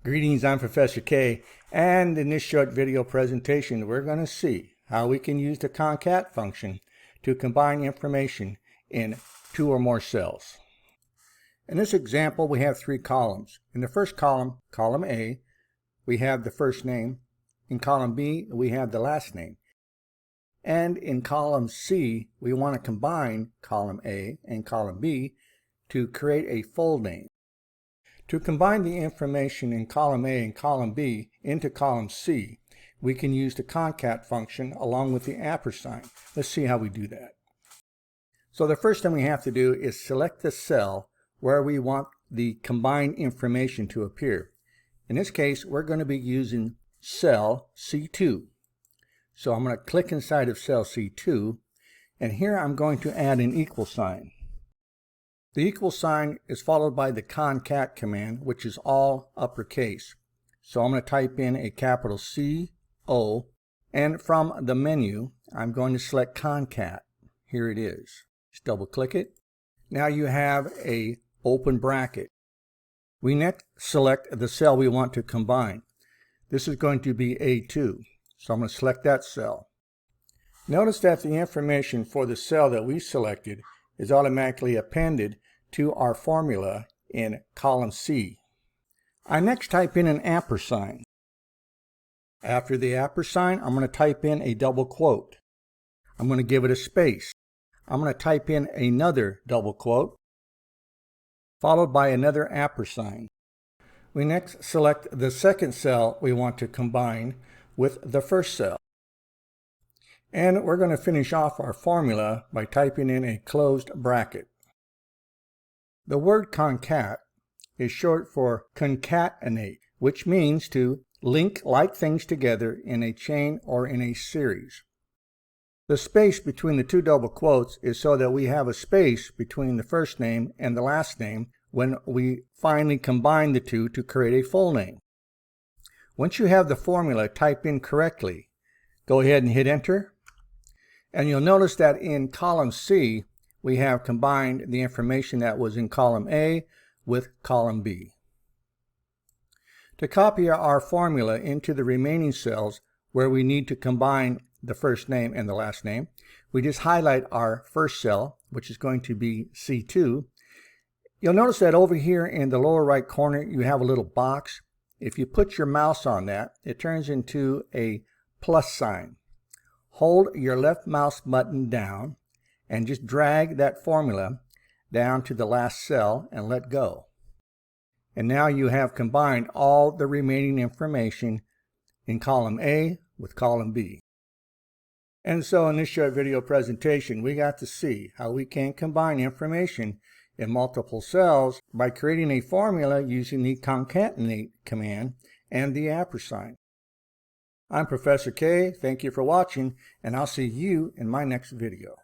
Greetings, I'm Professor K, and in this short video presentation we're going to see how we can use the CONCAT function to combine information in two or more cells. In this example we have three columns. In the first column, column A, we have the first name. In column B we have the last name. And in column C we want to combine column A and column B to create a full name. To combine the information in column A and column B into column C, we can use the CONCAT function along with the ampersand. Let's see how we do that. So the first thing we have to do is select the cell where we want the combined information to appear. In this case, we're going to be using cell C2. So I'm going to click inside of cell C2, and here I'm going to add an equal sign. The equal sign is followed by the concat command, which is all uppercase. So I'm going to type in a capital C-O, and from the menu, I'm going to select concat. Here it is. Just double click it. Now you have a open bracket. We next select the cell we want to combine. This is going to be A2. So I'm going to select that cell. Notice that the information for the cell that we selected is automatically appended to our formula in column C. I next type in an ampersand. After the ampersand, I'm going to type in a double quote. I'm going to give it a space. I'm going to type in another double quote, followed by another ampersand. We next select the second cell we want to combine with the first cell. And we're going to finish off our formula by typing in a closed bracket. The word concat is short for concatenate, which means to link like things together in a chain or in a series. The space between the two double quotes is so that we have a space between the first name and the last name when we finally combine the two to create a full name. Once you have the formula typed in correctly, go ahead and hit enter. And you'll notice that in column C, we have combined the information that was in column A with column B. To copy our formula into the remaining cells where we need to combine the first name and the last name, we just highlight our first cell, which is going to be C2. You'll notice that over here in the lower right corner, you have a little box. If you put your mouse on that, it turns into a plus sign. Hold your left mouse button down and just drag that formula down to the last cell and let go. And now you have combined all the remaining information in column A with column B. And so in this short video presentation, we got to see how we can combine information in multiple cells by creating a formula using the concatenate command and the ampersand. I'm Professor K. Thank you for watching, and I'll see you in my next video.